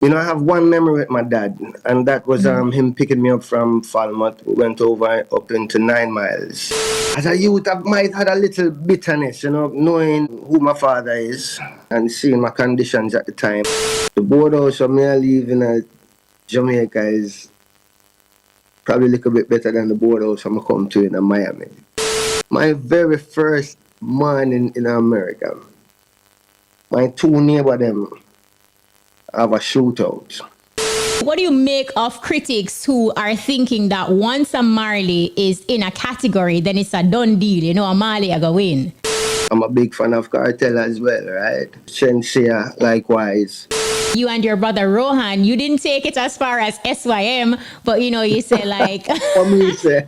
I have one memory with my dad, and that was him picking me up from Falmouth. We went over up into 9 Miles. As a youth, I might had a little bitterness, knowing who my father is and seeing my conditions at the time. The boardhouse of me I live in Jamaica is probably a little bit better than the boardhouse I'm come to in Miami. My very first morning in America, my two neighbor them have a shootout. What do you make of critics who are thinking that once a Marley is in a category, then it's a done deal, a Marley a go win? I'm a big fan of Cartel as well, right? Shensia, likewise. You and your brother Rohan, you didn't take it as far as SYM, but you say like What me say?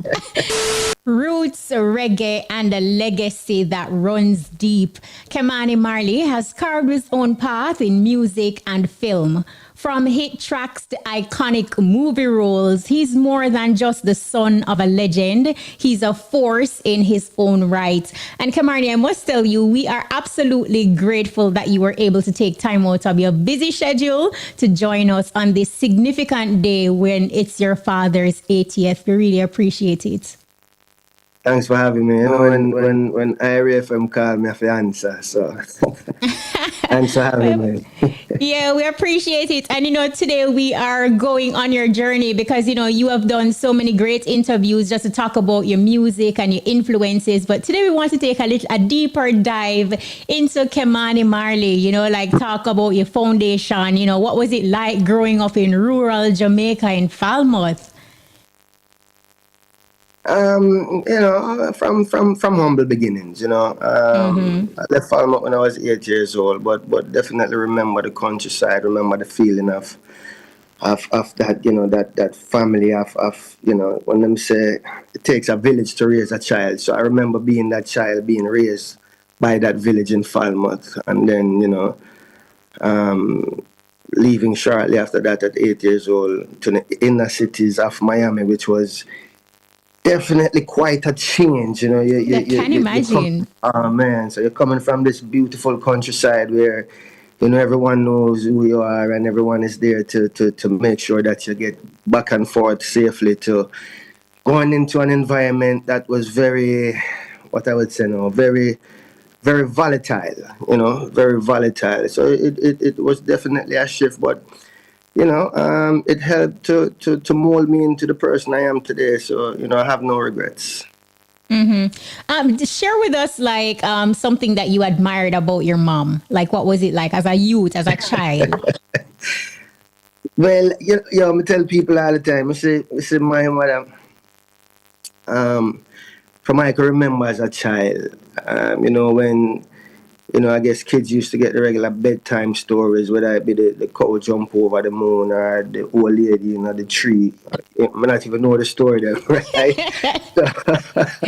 roots, reggae, and a legacy that runs deep. Kshema Marley has carved his own path in music and film. From hit tracks to iconic movie roles, he's more than just the son of a legend. He's a force in his own right. And Kshema, I must tell you, we are absolutely grateful that you were able to take time out of your busy schedule to join us on this significant day when it's your father's 80th. We really appreciate it. Thanks for having me. When IRIE FM called me, I have to answer. So thanks for having me. Yeah, we appreciate it. And today we are going on your journey because you have done so many great interviews just to talk about your music and your influences. But today we want to take a deeper dive into Kshema Marley, like talk about your foundation, what was it like growing up in rural Jamaica in Falmouth? From humble beginnings, I left Falmouth when I was 8 years old, but definitely remember the countryside, remember the feeling of that, that family of when them say it takes a village to raise a child. So I remember being that child being raised by that village in Falmouth, and then leaving shortly after that at 8 years old to the inner cities of Miami, which was definitely quite a change. I can imagine. Oh man, so you're coming from this beautiful countryside where everyone knows who you are and everyone is there to make sure that you get back and forth safely, to going into an environment that was very, what I would say now, very, very volatile, very volatile. So it was definitely a shift, but it helped to mold me into the person I am today. So, I have no regrets. Share with us something that you admired about your mom. Like, what was it like as a youth, as a child? Well, I tell people all the time, I say my mother, from I can remember as a child, when I guess kids used to get the regular bedtime stories, whether it be the cow jump over the moon or the old lady in the tree. I not even know the story then, right?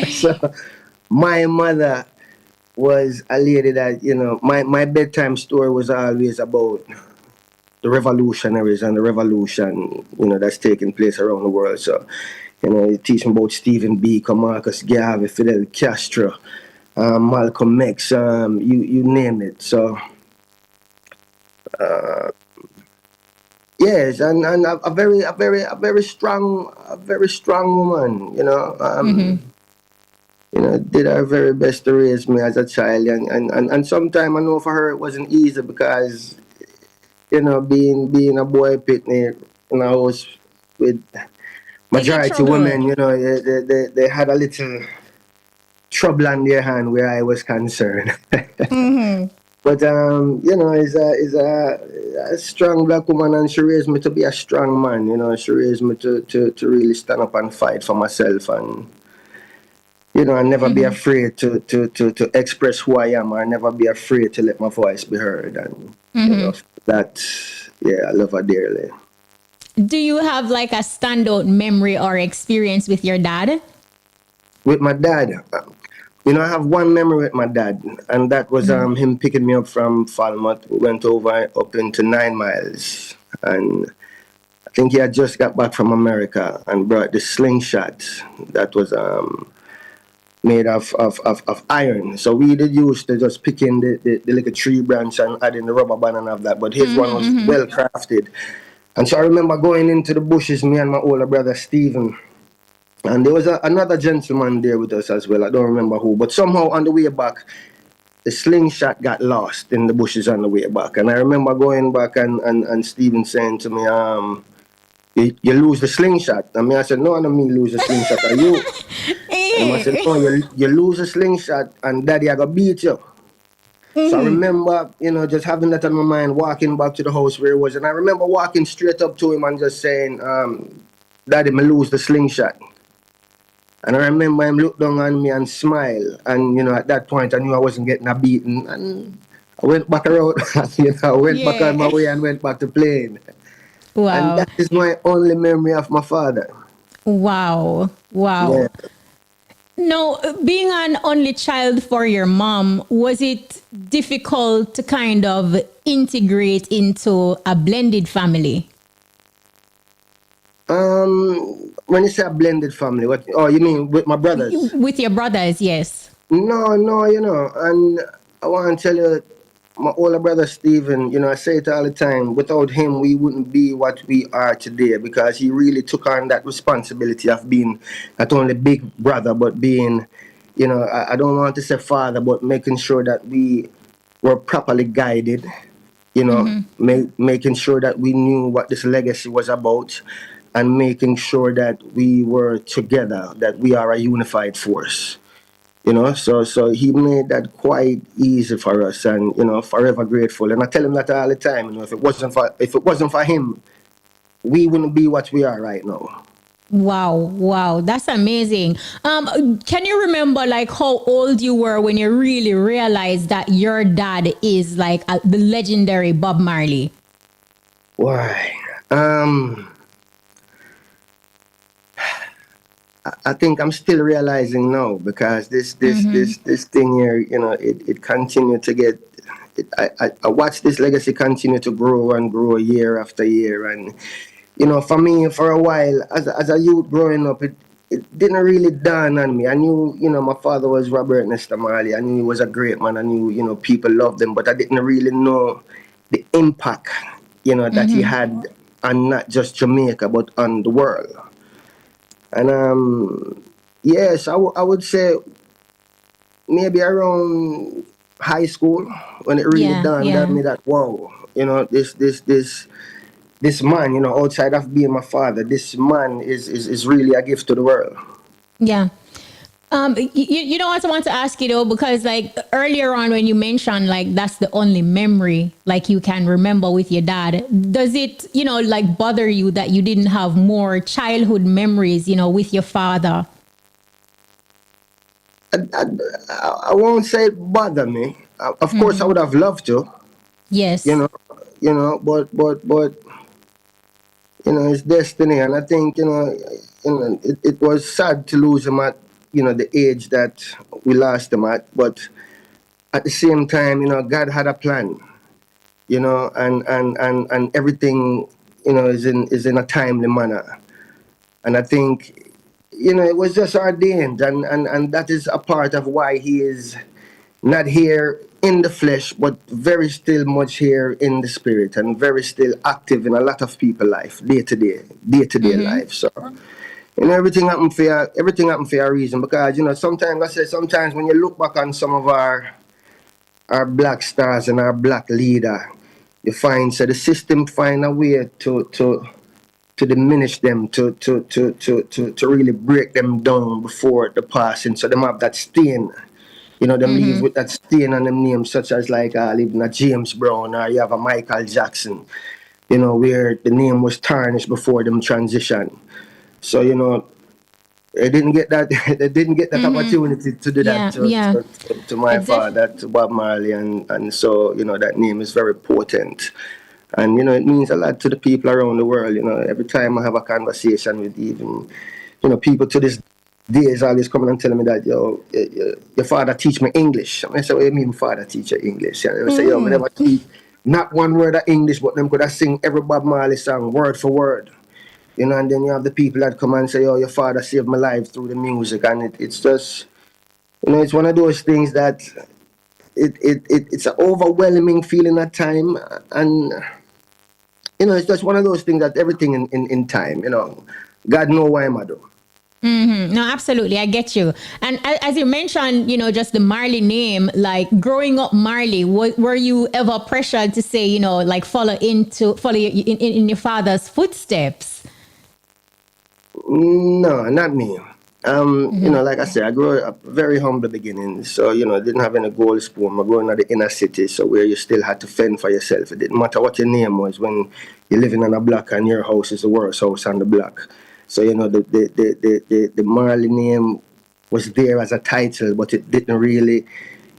So my mother was a lady that, my bedtime story was always about the revolutionaries and the revolution, that's taking place around the world. So, you teach me about Stephen Biko, Marcus Garvey, Fidel Castro, Malcolm X, you name it. So, yes, and a very strong woman. Did her very best to raise me as a child, and sometimes I know for her it wasn't easy because, being a boy Pitney in a house with majority women, they had a little trouble on their hand where I was concerned. But is a strong black woman, and she raised me to be a strong man. She raised me to really stand up and fight for myself, and and never be afraid to express who I am, or never be afraid to let my voice be heard. And that, I love her dearly. Do you have a standout memory or experience with your dad? With my dad, I have one memory with my dad, and that was him picking me up from Falmouth. We went over up into 9 Miles, and I think he had just got back from America and brought the slingshot that was made of iron. So we did used to just pick in the little tree branch and add in the rubber band and of that. But his one was well crafted. And so I remember going into the bushes, me and my older brother Stephen. And there was another gentleman there with us as well. I don't remember who. But somehow on the way back, the slingshot got lost in the bushes on the way back. And I remember going back and Stephen saying to me, you lose the slingshot. I mean, I said, no, I don't mean lose the slingshot. Are you? And I said, no, you lose the slingshot and daddy, I gonna beat you. So I remember, just having that on my mind, walking back to the house where it was. And I remember walking straight up to him and just saying, daddy, me lose the slingshot. And I remember him look down on me and smile. And, at that point, I knew I wasn't getting a beating. And I went back around, I went back on my way and went back to playing. Wow. And that is my only memory of my father. Wow. Yeah. Now, being an only child for your mom, was it difficult to kind of integrate into a blended family? When you say a blended family, what? Oh, you mean with my brothers? With your brothers, yes. No, and I want to tell you, my older brother Stephen, I say it all the time, without him, we wouldn't be what we are today because he really took on that responsibility of being not only big brother, but being, I don't want to say father, but making sure that we were properly guided, making sure that we knew what this legacy was about and making sure that we were together, that we are a unified force. So he made that quite easy for us, and forever grateful. And I tell him that all the time. If it wasn't for him, we wouldn't be what we are right now. Wow, that's amazing. Can you remember like how old you were when you really realized that your dad is like the legendary Bob Marley? Why? I think I'm still realizing now because this thing here, it continued to get. I watched this legacy continue to grow and grow year after year, and for me, for a while, as a youth growing up, it didn't really dawn on me. I knew, my father was Robert Nesta Marley. I knew he was a great man. I knew, people loved him, but I didn't really know the impact, that he had on not just Jamaica but on the world. And yes, I would say maybe around high school when it really dawned on me that wow, this man, outside of being my father, this man is really a gift to the world. Yeah. You know what I want to ask you though, because like earlier on when you mentioned like that's the only memory like you can remember with your dad, does it, like bother you that you didn't have more childhood memories, with your father? I won't say it bother me. Of course, I would have loved to. Yes. But it's destiny, and I think it was sad to lose him at the age that we lost him at, but at the same time, God had a plan, and everything, is in a timely manner, and I think, it was just ordained, and that is a part of why he is not here in the flesh, but very still much here in the spirit, and very still active in a lot of people's life, day to day life. So. Everything happened for a reason because sometimes when you look back on some of our black stars and our black leader, you find the system find a way to diminish them, to really break them down before the passing, so them have that stain. Them leave with that stain on them names, such as like even a James Brown, or you have a Michael Jackson, where the name was tarnished before them transition. So they didn't get that. They didn't get that opportunity to do that to my father, to Bob Marley, and so that name is very potent, and it means a lot to the people around the world. Every time I have a conversation with even people to this day is always coming and telling me that your father teach me English. I say, what do you mean, father teach you English? And they say, I never teach not one word of English, but them could have sing every Bob Marley song word for word. And then you have the people that come and say, oh, your father saved my life through the music. And it's just, It's one of those things that it's an overwhelming feeling at time, and it's just one of those things that everything in time, God know why I'm do. No, absolutely. I get you. And as you mentioned, just the Marley name, like growing up Marley, were you ever pressured to say, like follow in your father's footsteps? No, not me. Like I said, I grew up very humble beginning. So, didn't have any gold spoon. I grew in the inner city, so where you still had to fend for yourself. It didn't matter what your name was when you're living on a block and your house is the worst house on the block. So, the Marley name was there as a title, but it didn't really,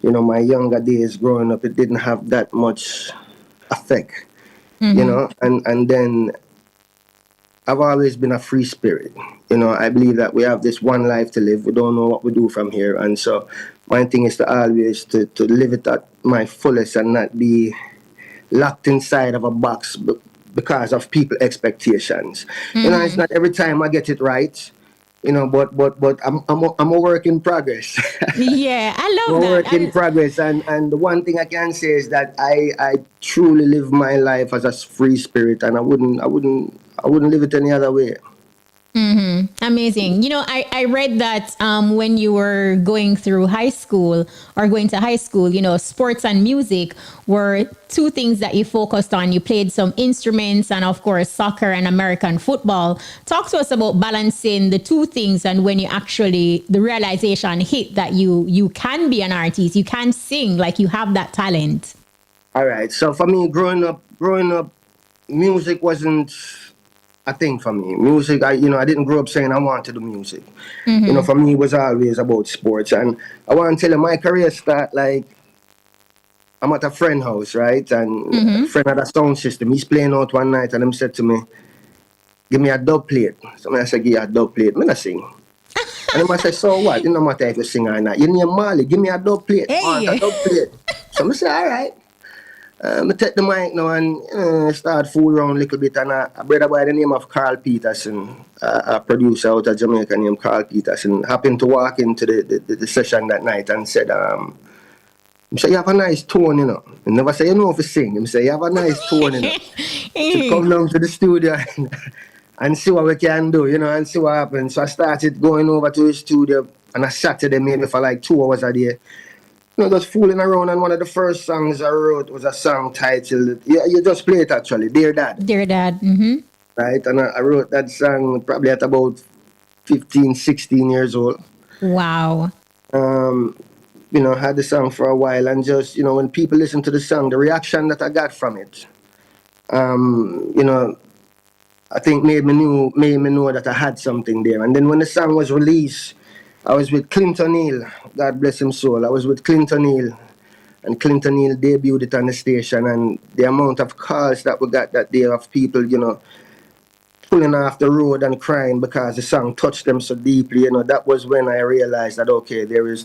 my younger days growing up, it didn't have that much effect, and then I've always been a free spirit. I believe that we have this one life to live. We don't know what we do from here. And so my thing is to always to live it at my fullest and not be locked inside of a box because of people expectations. It's not every time I get it right. But I'm a work in progress. Yeah, I I'm love a that. work in progress, and the one thing I can say is that I truly live my life as a free spirit, and I wouldn't live it any other way. Amazing. I read that when you were going through high school or going to high school, sports and music were two things that you focused on. You played some instruments and, of course, soccer and American football. Talk to us about balancing the two things and when you actually, the realization hit that you can be an artist, you can sing, like you have that talent. All right. So for me, growing up, music wasn't a thing for me. Music, I didn't grow up saying I wanted to do music. For me, it was always about sports. And I want to tell you, my career start like I'm at a friend house, right? And a friend had a sound system. He's playing out one night, and he said to me, "Give me a dub plate." So I said, "Give you a dub plate." Me not sing. And I said, "So what? It no matter if you sing or not. You name Marley, give me a dub plate. I want a Hey. dub plate." So I said, "All right." I take the mic now and start fool around a little bit. And a brother by the name of Carl Peterson, a producer out of Jamaica named Carl Peterson, happened to walk into the session that night and said, he said, "You have a nice tone, you know." He never say, "You know if you sing." He say, "You have a nice tone, you know. Should come down to the studio and see what we can do, and see what happens." So I started going over to his studio on a Saturday, maybe for like 2 hours a day. Just fooling around. And one of the first songs I wrote was a song titled, you just play it actually, Dear Dad, Dear Dad. right? And I wrote that song probably at about 15, 16 years old. Wow. Um, had the song for a while, and just, when people listen to the song, the reaction that I got from it, um, you know, I think made me know that I had something there. And then when the song was released, I was with Clinton Hill, God bless him soul. I was with Clinton Hill, and Clinton Hill debuted it on the station, and the amount of calls that we got that day of people, pulling off the road and crying because the song touched them so deeply. That was when I realized that okay, there is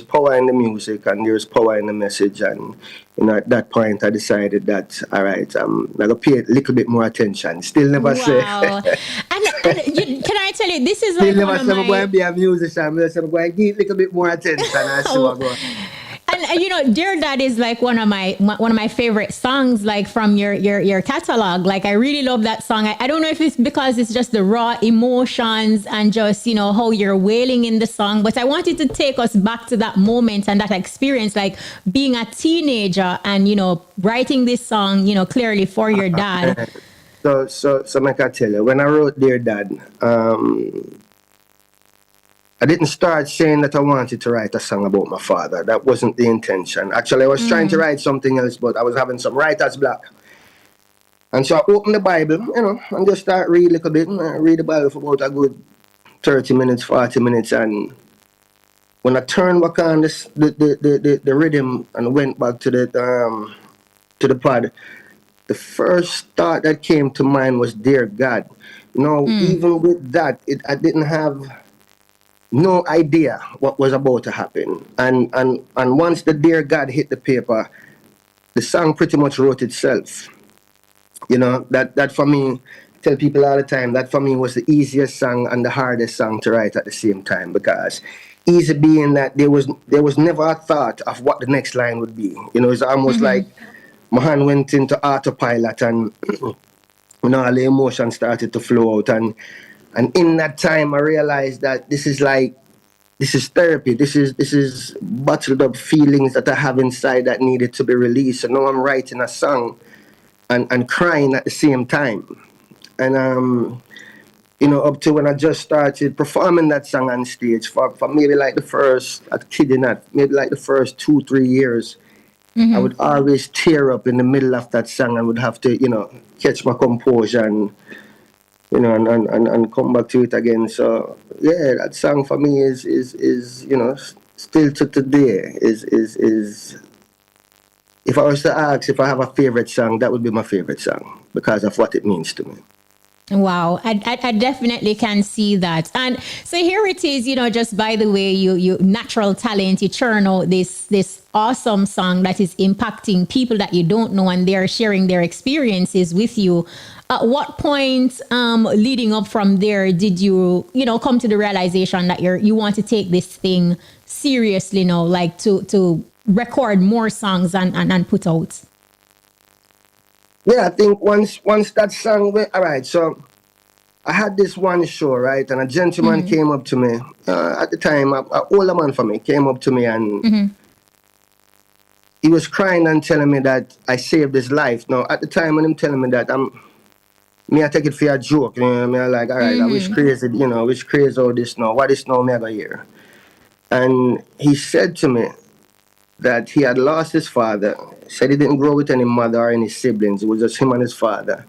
power in the music and there is power in the message. And at that point I decided that all right, I'm gonna pay a little bit more attention. Still never say Wow. Can I tell you, this is still like one never of say I'm going my to be a musician. I'm going to give a little bit more attention and see what goes. and Dear Dad is like one of my favorite songs, like from your catalog. Like I really love that song. I don't know if it's because it's just the raw emotions and just how you're wailing in the song, but I wanted to take us back to that moment and that experience, like being a teenager and writing this song, clearly for your dad. So make I tell you, when I wrote Dear Dad, I didn't start saying that I wanted to write a song about my father. That wasn't the intention. Actually, I was trying to write something else, but I was having some writer's block. And so I opened the Bible, and just start read a little bit. And I read the Bible for about a good 30 minutes, 40 minutes. And when I turned back on the rhythm and went back to the pad, the first thought that came to mind was, Dear God. Even with that, I didn't have no idea what was about to happen. And once the Dear God hit the paper, the song pretty much wrote itself. That for me, tell people all the time, that for me was the easiest song and the hardest song to write at the same time, because easy being that there was never a thought of what the next line would be. It's almost like my hand went into autopilot, and all the emotion started to flow out, and in that time I realized that this is therapy. This is bottled up feelings that I have inside that needed to be released. So now I'm writing a song and crying at the same time. And up to when I just started performing that song on stage for maybe like the first, I'm kidding not, maybe like the first 2-3 years, I would always tear up in the middle of that song and would have to, catch my composure and and come back to it again. So yeah, that song for me is still to today is if I was to ask if I have a favorite song, that would be my favorite song because of what it means to me. Wow, I definitely can see that. And so here it is, just by the way, you natural talent, you churn out this awesome song that is impacting people that you don't know, and they're sharing their experiences with you. At what point, leading up from there, did you, come to the realization that you want to take this thing seriously now, like to record more songs and put out? Yeah, I think once that song went, all right. So I had this one show, right, and a gentleman came up to me at the time, an older man for me, came up to me, and he was crying and telling me that I saved his life. Now at the time when him telling me that, I take it for a joke, I like, all right, I wish crazy, wish crazy all this now. What is now me I got here? And he said to me that he had lost his father. Said he didn't grow with any mother or any siblings. It was just him and his father.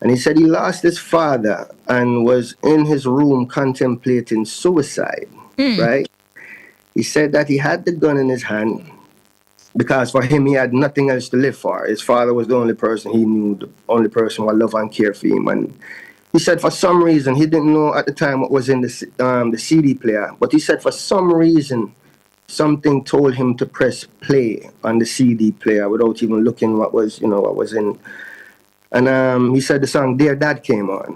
And he said he lost his father and was in his room contemplating suicide, right? He said that he had the gun in his hand because for him, he had nothing else to live for. His father was the only person he knew, the only person who would love and care for him. And he said for some reason, he didn't know at the time what was in the CD player, but he said for some reason, something told him to press play on the CD player without even looking what was in. And he said the song Dear Dad came on.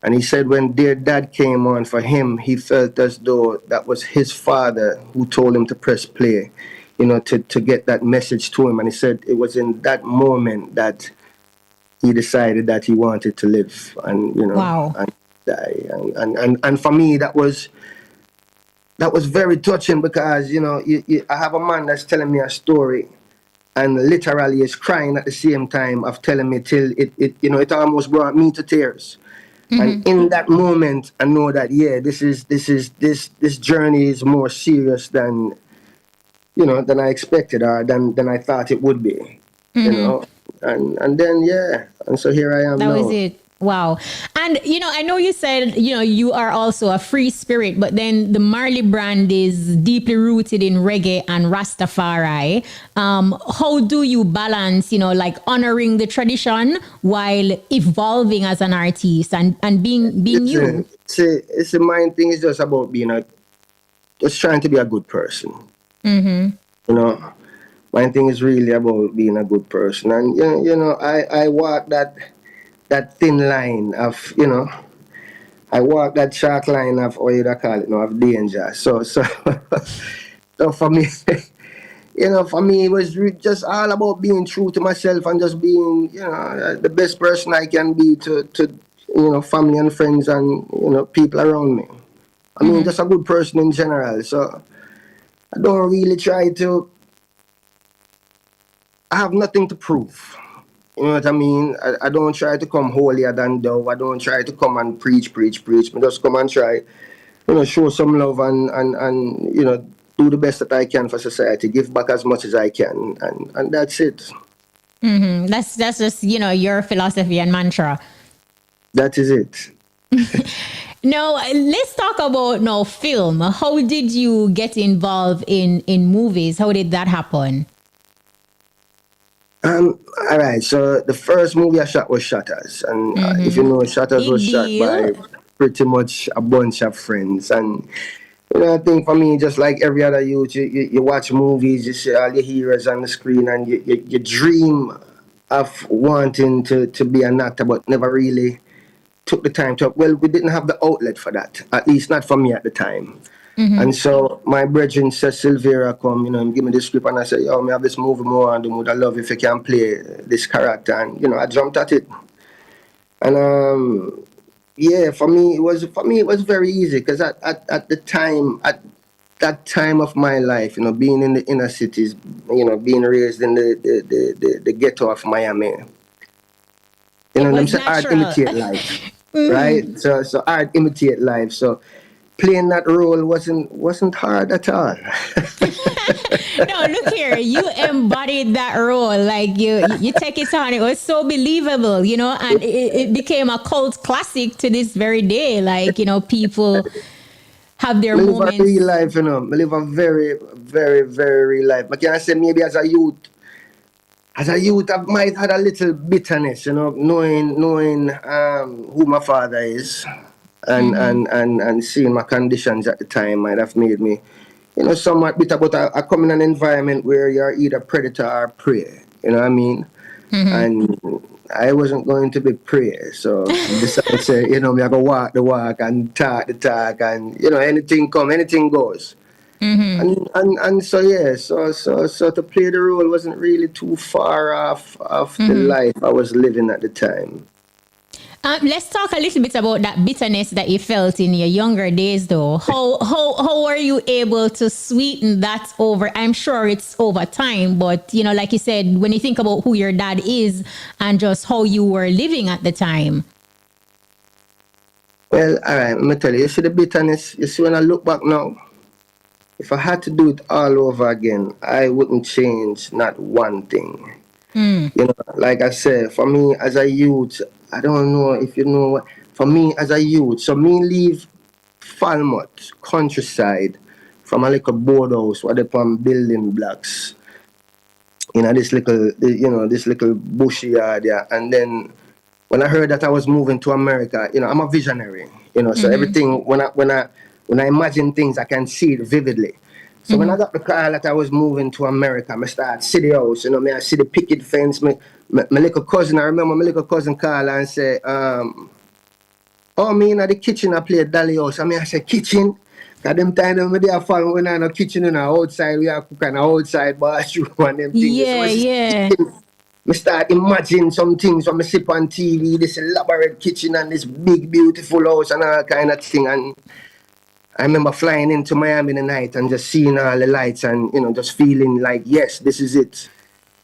And he said when Dear Dad came on for him, he felt as though that was his father who told him to press play, to get that message to him. And he said it was in that moment that he decided that he wanted to live and, Wow. and die. And for me, that was very touching because, I have a man that's telling me a story and literally is crying at the same time of telling me till it almost brought me to tears. And in that moment, I know that, yeah, this journey is more serious than I expected or than I thought it would be, and then, yeah. And so here I am That now. was it. Wow. And, I know you said, you are also a free spirit, but then the Marley brand is deeply rooted in reggae and Rastafari. How do you balance, like honoring the tradition while evolving as an artist and being you? It's the mind thing is just about just trying to be a good person. My thing is really about being a good person. And, I walk that thin line of, I walk that sharp line of, or you call it, of danger. So, so for me, for me, it was just all about being true to myself and just being, the best person I can be to family and friends and, people around me. I mean, just a good person in general. So I don't really try to, I have nothing to prove. You know what I mean? I don't try to come holier than thou. I don't try to come and preach. I just come and try, show some love and do the best that I can for society, give back as much as I can, and that's it. That's just, your philosophy and mantra. That is it. Now, let's talk about film. How did you get involved in movies? How did that happen? All right. So the first movie I shot was Shutters, and if you know, Shutters Big was shot by deal. pretty much a bunch of friends. And I think for me, just like every other youth, you watch movies, you see all your heroes on the screen, and you dream of wanting to be an actor, but never really took the time to. Well, we didn't have the outlet for that, at least not for me at the time. And so my brethren said, Silvera come, give me the script, and I said, yo, me have this movie more and I love if you can play this character. And, I jumped at it. And yeah, for me it was very easy because at the time, at that time of my life, being in the inner cities, being raised in the ghetto of Miami, It them was say art natural. imitate life, right? So art imitate life. So playing that role wasn't hard at all. No, look here. You embodied that role. Like you take it on. It was so believable, and it became a cult classic to this very day. Like, people have their I live a real moments. life, I live a very, very, very real life. But can I say maybe as a youth, I might had a little bitterness, knowing who my father is, and seeing my conditions at the time might have made me, somewhat bitter. But I come in an environment where you're either predator or prey. You know what I mean? And I wasn't going to be prey, so I decided to say, me I go walk the walk and talk the talk, and anything come, anything goes. And so yeah, so to play the role wasn't really too far off of the life I was living at the time. Let's talk a little bit about that bitterness that you felt in your younger days, though. How were you able to sweeten that over? I'm sure it's over time, but like you said, when you think about who your dad is and just how you were living at the time. Well, all right, let me tell you. You see the bitterness. You see when I look back now, if I had to do it all over again, I wouldn't change not one thing. Like I said, for me as a youth, I don't know if you know what. For me as a youth, so me leave Falmouth countryside from a little boardhouse where they put building blocks. This little bushy yard, yeah. And then when I heard that I was moving to America, I'm a visionary, so everything when I imagine things, I can see it vividly. So when I got the call that I was moving to America, I start see the house, me I see the picket fence, my little cousin, I remember my little cousin call and say, oh, me in the kitchen I play Dolly House. I say kitchen. Cause them time them they are fun when I no kitchen outside, we are cooking outside bathroom and them things. So Yeah, I see yeah. kitchen. Me start imagine some things when I sip on TV, this elaborate kitchen and this big beautiful house and all kind of thing. And I remember flying into Miami in the night and just seeing all the lights and just feeling like yes, this is it.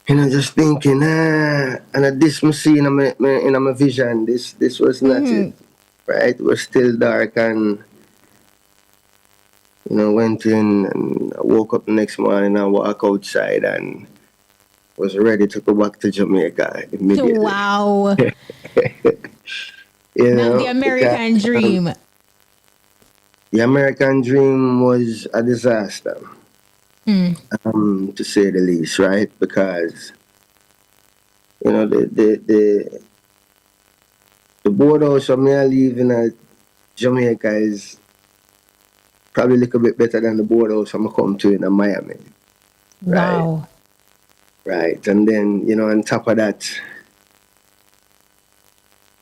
Just thinking, and this me see in my vision. This was not it, right? It was still dark and went in and I woke up the next morning and walk outside and was ready to go back to Jamaica immediately. Wow. Not the Because American dream. the American dream was a disaster, to say the least, right? Because the boardhouse of me I live in Jamaica is probably a little bit better than the boardhouse I'm come to in Miami, right? Wow. Right, and then on top of that,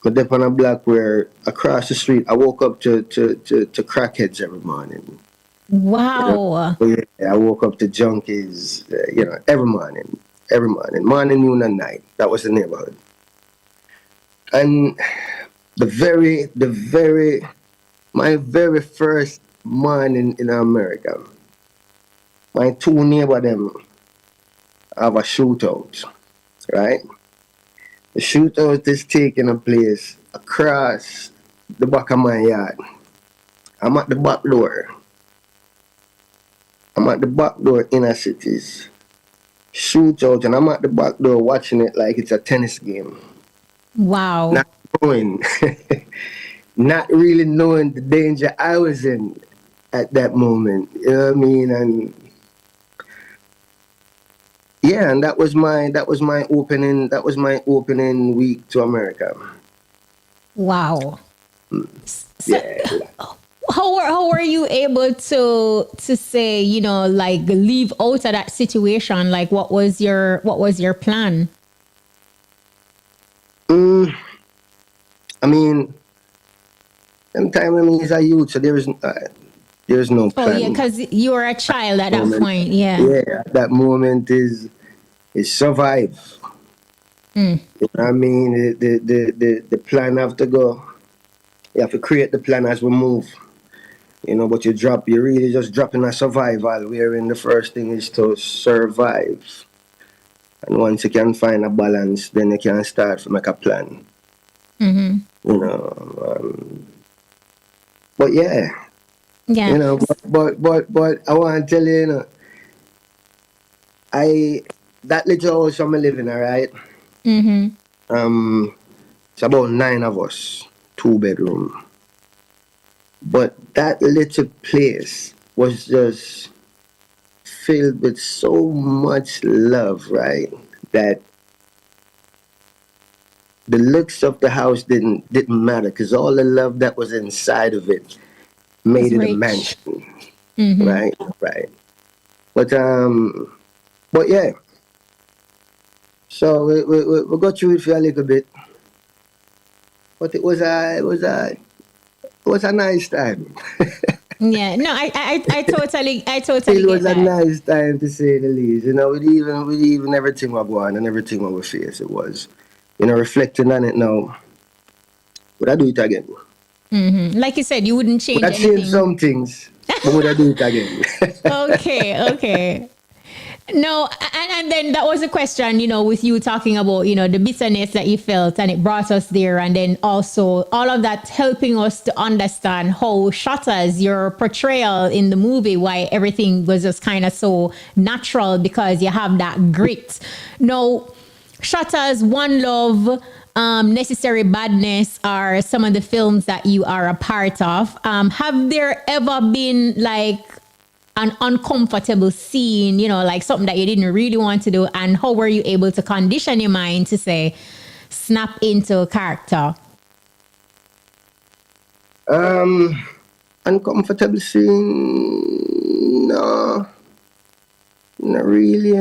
I live on a block where across the street I woke up to crackheads every morning. Wow. Oh, yeah, I woke up to junkies, every morning, noon, and night. That was the neighborhood. And my very first morning in America, my two neighbor them have a shootout, right? The shootout is taking place across the back of my yard. I'm at the back door. I'm at the back door inner cities. Shootout, and I'm at the back door watching it like it's a tennis game. Wow. Not knowing, not really knowing the danger I was in at that moment. You know what I mean? And yeah, and that was my opening week to America. Wow. So, Yeah. how were you able to say, like leave out of that situation? Like what was your plan? Mm, I mean, them time when me is a youth, so There's no Oh yeah, plan. because you were a child at that Moment. point. Yeah. Yeah, that moment is survive. Mm. You know what I mean? The plan have to go. You have to create the plan as we move. But you really just drop in a survival, wherein the first thing is to survive. And once you can find a balance, then you can start to make a plan. Mm-hmm. You know, but yeah, Yeah. but I want to tell you, I that little house I'm living, all right. Mm-hmm. It's about 9 of us, 2 bedroom. But that little place was just filled with so much love, right? That the looks of the house didn't matter because all the love that was inside of it Was made it a rich. mansion, Mm-hmm. right? Right. But but yeah. So we got through it for a little bit, but it was a nice time. Yeah. No, I totally It was get a that. nice time to say the least. With even everything we go on and everything we face, it was. Reflecting on it now, would I do it again? Mm-hmm. Like you said, you wouldn't Would change I change anything. some things, but would I do it again? Okay, okay. No, and then that was a question, with you talking about, the bitterness that you felt and it brought us there. And then also all of that helping us to understand how Shutters, your portrayal in the movie, why everything was just kind of so natural because you have that grit. No, Shutters, One Love, Necessary Badness are some of the films that you are a part of. Have there ever been like an uncomfortable scene, like something that you didn't really want to do? And how were you able to condition your mind to say, snap into a character? um, Uncomfortable scene? No, not really.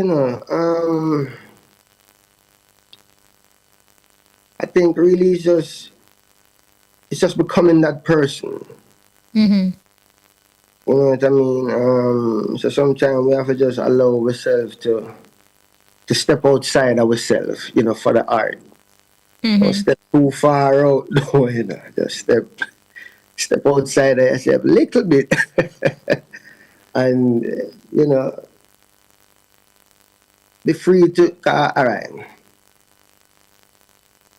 I think really it's just becoming that person. Mm-hmm. You know what I mean? So sometimes we have to just allow ourselves to step outside ourselves, for the art. Don't Mm-hmm. step too far out, no, just step outside of yourself a little bit, and you know, be free to. All right,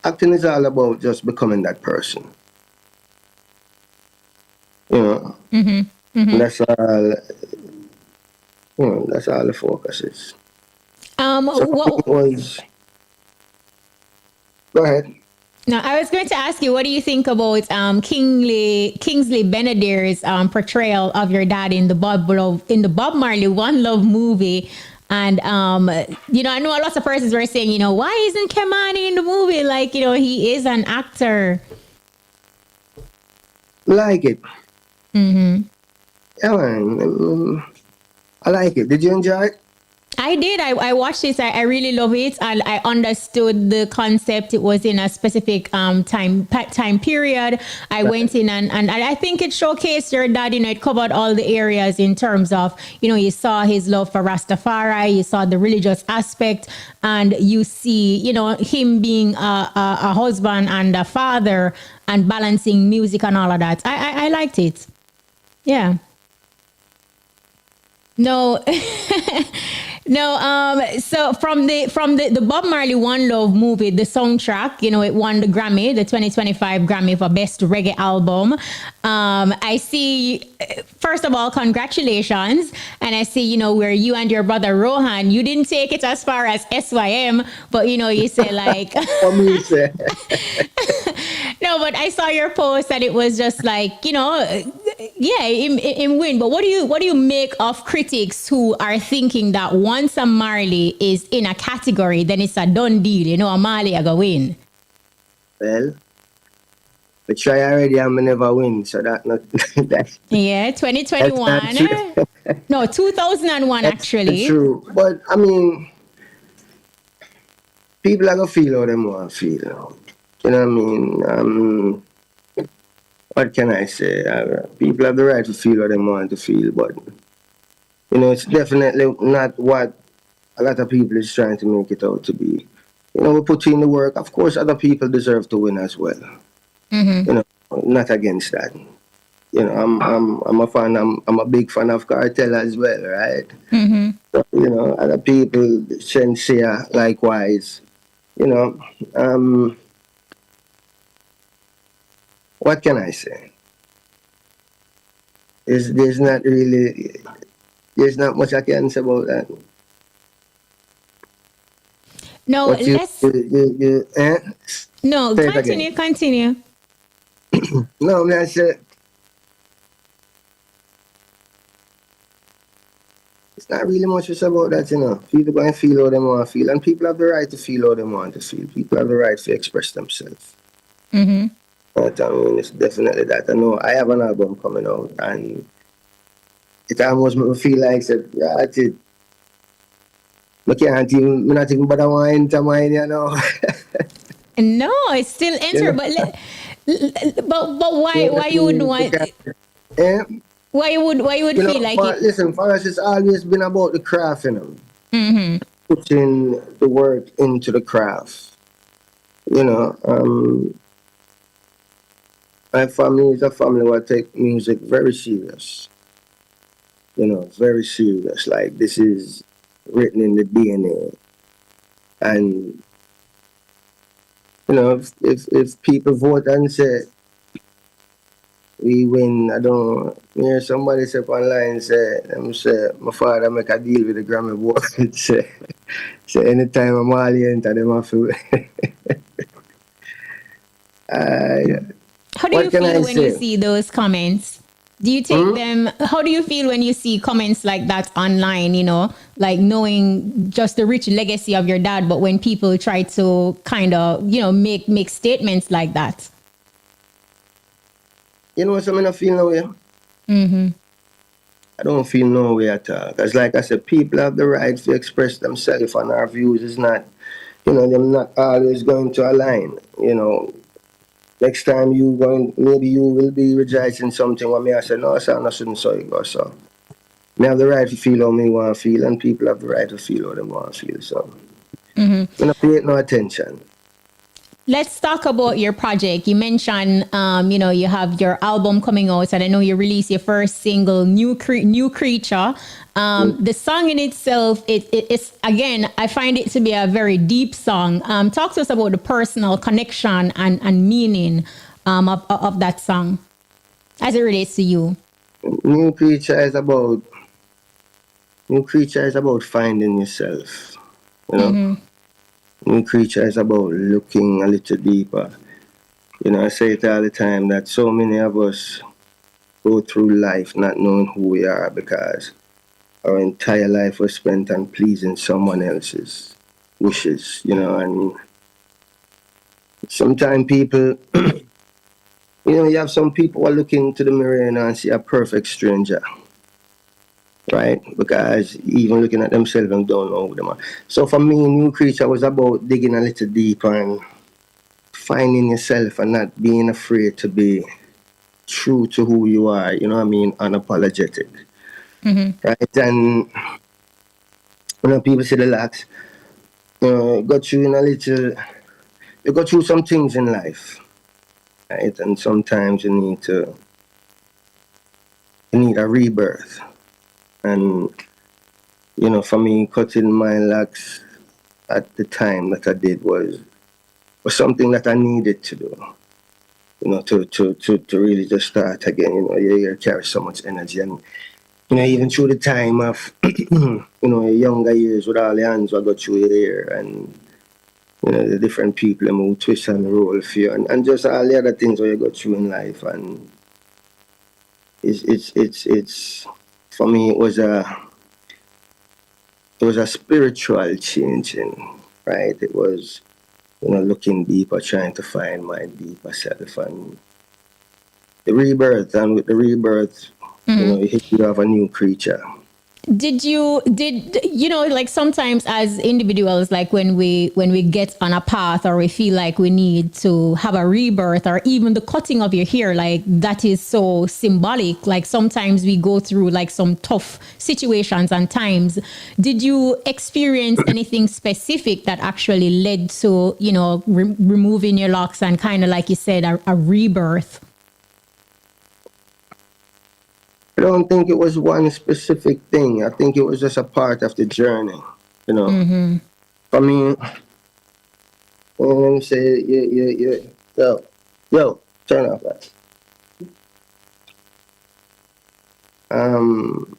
acting is all about just becoming that person. You know, Mm-hmm. and Mm-hmm. that's all. That's all the focus is. So for me, it What was. Go ahead. Now, I was going to ask you, what do you think about Kingsley Benadir's portrayal of your dad in the Bob Marley One Love movie? And I know a lot of persons were saying, why isn't Kemani in the movie? Like, he is an actor. Like it. Mm-hmm. Yeah, man. I like it. Did you enjoy it? I did. I watched it. I really love it, and I understood the concept. It was in a specific time period. I went in and I think it showcased your dad. It covered all the areas in terms of you saw his love for Rastafari, you saw the religious aspect, and you see him being a husband and a father and balancing music and all of that. I liked it. Yeah. No, no. So from the Bob Marley One Love movie, the soundtrack, it won the Grammy, the 2025 Grammy for Best Reggae Album. I see. First of all, congratulations, and I see where you and your brother Rohan, you didn't take it as far as SYM, but you say like. For me, say. No, but I saw your post and it was just like, yeah, in win. But what do you make of critics who are thinking that once a Marley is in a category, then it's a done deal, a Marley I go win. Well, we try already and we never win, so that not Yeah, that's not 2021. true. No, 2001 That's not actually. true. But I mean, people are gonna feel how they want to feel. You know what I mean? what can I say? People have the right to feel what they want to feel, but it's definitely not what a lot of people is trying to make it out to be. We put in the work. Of course, other people deserve to win as well. You know, not against that. I'm a fan. I'm a big fan of Cartel as well, right? So, other people, sincere, likewise. You know, um, what can I say? There's not much I can say about that. No, What you no, say it again? continue. No, man, I said it's not really much to say about that. People going to feel how they want to feel, and people have the right to feel how they want to feel. People have the right to express themselves. But I mean, it's definitely that. I know I have an album coming out, and it almost make me feel like said, yeah, that's it. Me not even bother want to enter mine. No, it's still You enter, know, but but why you would want because, eh? why you would feel like it? Listen, for us, it's always been about the craft. Putting the work into the craft. You know, my family is a family where take music very serious. Very serious. Like this is written in the DNA. And if people vote and say we win, I don't hear somebody say online say my father make a deal with the Grammy board. say anytime I'm all enter them have to uh, How do you what can I feel when you say? see those comments? Do you take them? How do you feel when you see comments like that online? Like knowing just the rich legacy of your dad, but when people try to kind of make statements like that. So I don't feel no way. I don't feel no way at all. Because like I said, people have the right to express themselves, and our views is not, them not always going to align. Next time maybe you will be rejoicing something when me I say, no, sir, I shouldn't so you go, so. Me have the right to feel how me want to feel, and people have the right to feel how they want to feel, so. I don't pay it no attention. Let's talk about your project. You mentioned, you have your album coming out, and I know you released your first single, New Creature. The song in itself, it's again, I find it to be a very deep song. Talk to us about the personal connection and meaning of that song as it relates to you. New Creature is about, New Creature is about finding yourself, you know. New Creature is about looking a little deeper. I say it all the time that so many of us go through life not knowing who we are because our entire life was spent on pleasing someone else's wishes, and sometimes people, you have some people who are looking to the mirror and see a perfect stranger, right? Because even looking at themselves and don't know who them are. So for me, New Creature was about digging a little deeper and finding yourself and not being afraid to be true to who you are, unapologetic. Right? And when people say relax, got you in a little you go through some things in life. Right? And sometimes you need a rebirth. And for me cutting my locks at the time that I did was something that I needed to do. To really just start again. You carry so much energy, and even through the time of your younger years with all the hands I got through your hair, and the different people who twist and roll for you, and just all the other things where you go through in life. And it's for me it was a spiritual changing, right? It was looking deeper, trying to find my deeper self, and the rebirth. And with the rebirth, you have a new creature. did you know, like sometimes as individuals, like when we get on a path or we feel like we need to have a rebirth, or even the cutting of your hair, like that is so symbolic. Like sometimes we go through like some tough situations and times. Did you experience anything specific that actually led to, you know, removing your locks and kind of like you said, a rebirth? I don't think it was one specific thing. I think it was just a part of the journey. You know, for me, let me say, yo, turn off that. Um,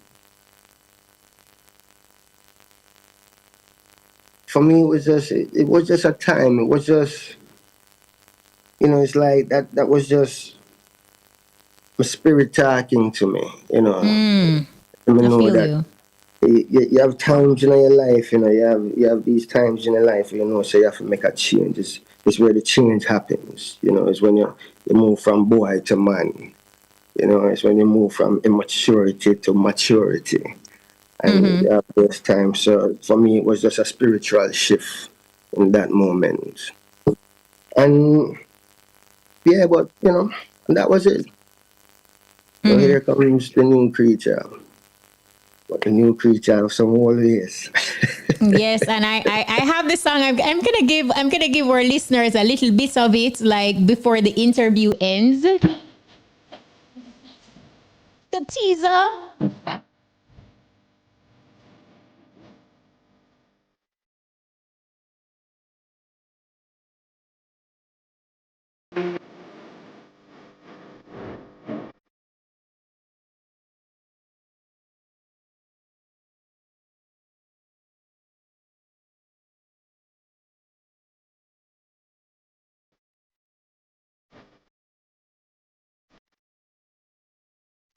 for me, it was just a time. It was just, you know, it's like that was just my spirit talking to me. You know, let me I know feel that you. you have times in your life, you know, you have these times in your life, you know, so you have to make a change. It's where the change happens, you know. It's when you move from boy to man, you know. It's when you move from immaturity to maturity, and you have those times. So for me, it was just a spiritual shift in that moment, and yeah, but you know, that was it. So here comes the new creature, but the new creature of some old ways. Yes, and I have the song. I'm gonna give our listeners a little bit of it, like before the interview ends. The teaser.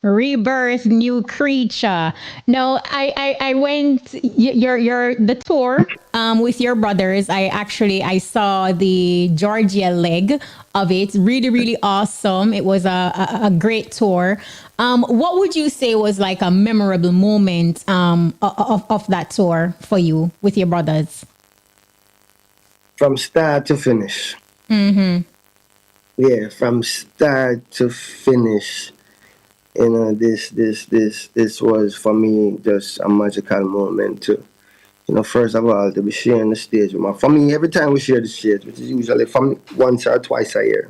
Rebirth, new creature. No, I went your the tour with your brothers. I saw the Georgia leg of it. Really, really awesome. It was a great tour. What would you say was like a memorable moment of that tour for you with your brothers? From start to finish. Yeah, from start to finish. You know, this was for me just a magical moment to, you know, first of all to be sharing the stage with my family. Every time we share the stage, which is usually from once or twice a year,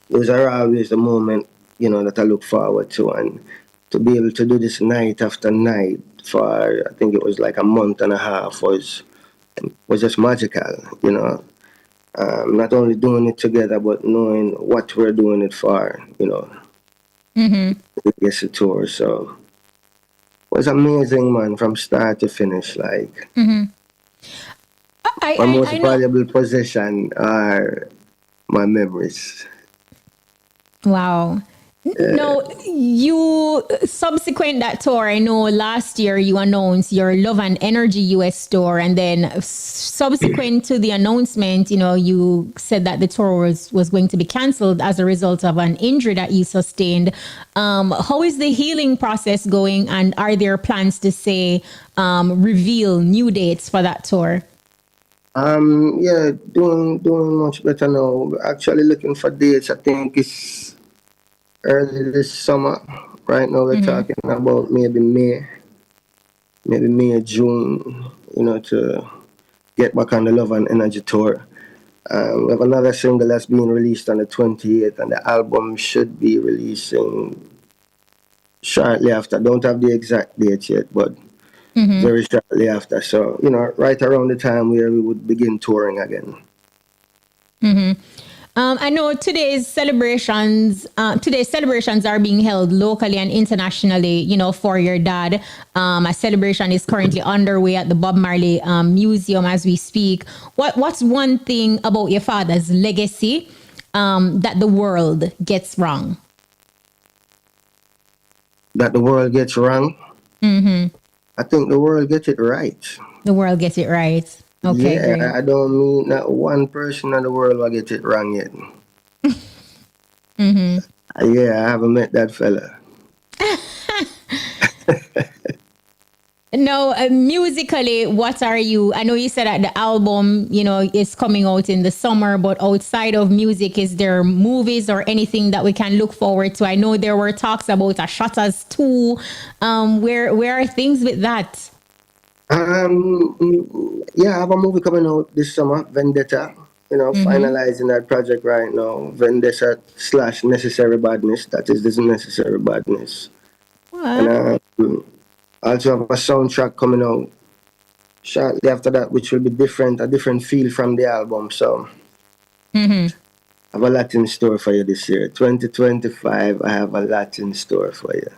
those are always the moment, you know, that I look forward to, and to be able to do this night after night for I think it was like a month and a half was just magical, you know. Not only doing it together, but knowing what we're doing it for, you know, the Legacy Tour. So it was amazing, man, from start to finish. Like, my most I know. valuable possession are my memories. Wow. No, you subsequent that tour. I know last year you announced your Love and Energy US tour, and then subsequent to the announcement, you know, you said that the tour was going to be canceled as a result of an injury that you sustained. How is the healing process going, and are there plans to say reveal new dates for that tour? Yeah, doing much better now. Actually looking for dates. I think it's early this summer. Right now we're talking about maybe May, June, you know, to get back on the Love and Energy tour. We have another single that's being released on the 28th, and the album should be releasing shortly after. Don't have the exact date yet, but very shortly after. So, you know, right around the time where we would begin touring again. I know today's celebrations are being held locally and internationally, you know, for your dad. A celebration is currently underway at the Bob Marley Museum as we speak. What's one thing about your father's legacy that the world gets wrong? That the world gets wrong, I think the world gets it right. The world gets it right. Okay, Yeah, great. I don't mean not one person in the world will get it wrong yet. Yeah, I haven't met that fella. No, musically, what are you? I know you said that the album, is coming out in the summer, but outside of music, is there movies or anything that we can look forward to? I know there were talks about a Shutters 2. Where are things with that? Yeah, I have a movie coming out this summer, Vendetta. Finalizing that project right now. Vendetta slash Necessary Badness. That is this Necessary Badness. What? And also have a soundtrack coming out shortly after that, which will be different, a different feel from the album. So I have a lot in store for you this year. 2025, I have a lot in store for you.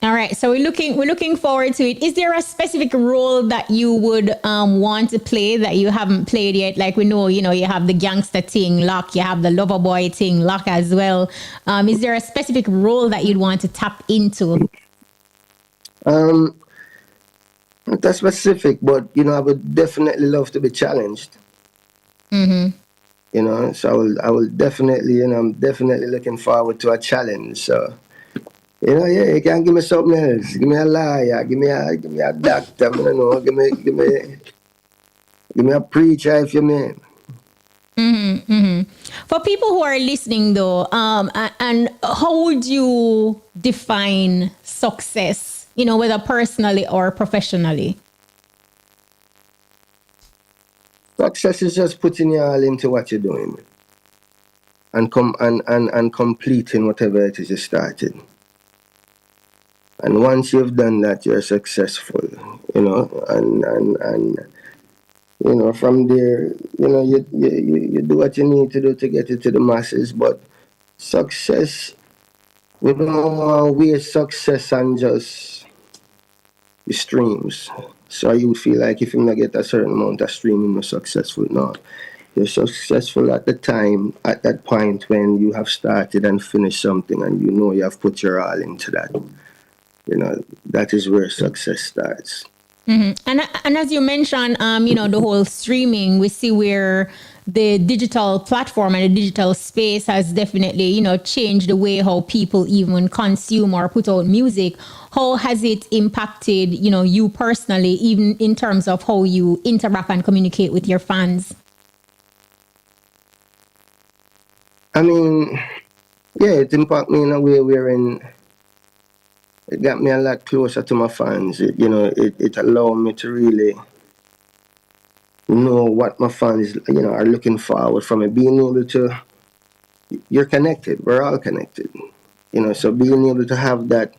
All right, so we're looking forward to it. Is there a specific role that you would want to play that you haven't played yet? Like we know, you have the gangster thing, lock. You have the lover boy thing, lock as well. Is there a specific role that you'd want to tap into? Not that specific, but I would definitely love to be challenged. So I will definitely, I'm definitely looking forward to a challenge. So. Yeah, you can't give me something else. Give me a lawyer, give me a doctor, give me a preacher if you mean. For people who are listening though, and how would you define success, whether personally or professionally? Success is just putting your all into what you're doing and completing whatever it is you started. And once you've done that, you're successful, and from there, you do what you need to do to get it to the masses. But success, we don't waste success on just the streams. So you feel like if you not get a certain amount of streaming, you're successful. No, you're successful at that point when you have started and finished something, and you have put your all into that. That is where success starts. And as you mentioned, the whole streaming, we see where the digital platform and the digital space has definitely, changed the way how people even consume or put out music. How has it impacted, you personally, even in terms of how you interact and communicate with your fans? I mean, yeah, it impacted me in a way wherein it got me a lot closer to my fans. It allowed me to really know what my fans, are looking forward from it. Being able to, you're connected. We're all connected. So being able to have that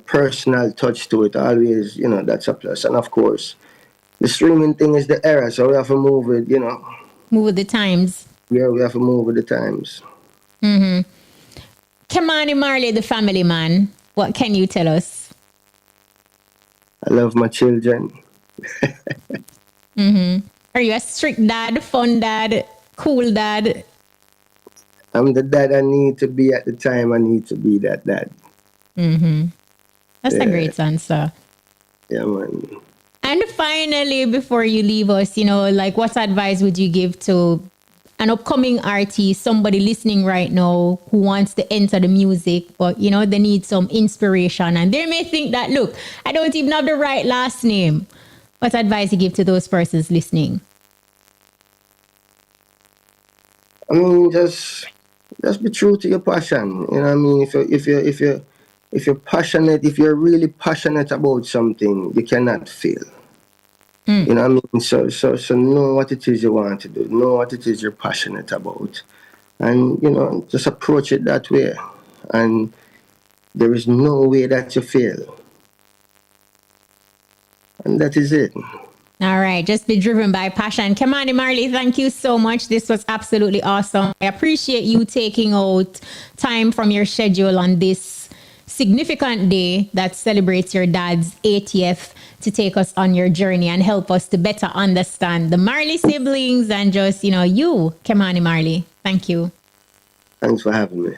personal touch to it always, that's a plus. And of course, the streaming thing is the era, so we have to move with, Move with the times. Yeah, we have to move with the times. Kshema Marley, the family man, what can you tell us? I love my children. Are you a strict dad, fun dad, cool dad? I'm the dad I need to be at the time I need to be that dad. That's a great answer. Yeah, man. And finally, before you leave us, what advice would you give to an upcoming artist, somebody listening right now who wants to enter the music, but, they need some inspiration and they may think that, look, I don't even have the right last name. What advice you give to those persons listening? I mean, just be true to your passion. If you're passionate, if you're really passionate about something, you cannot fail. So know what it is you want to do. Know what it is you're passionate about. And, just approach it that way. And there is no way that you fail. And that is it. All right. Just be driven by passion. Kshema Marley, thank you so much. This was absolutely awesome. I appreciate you taking out time from your schedule on this significant day that celebrates your dad's 80th to take us on your journey and help us to better understand the Marley siblings and just, you, Kshema Marley. Thank you. Thanks for having me.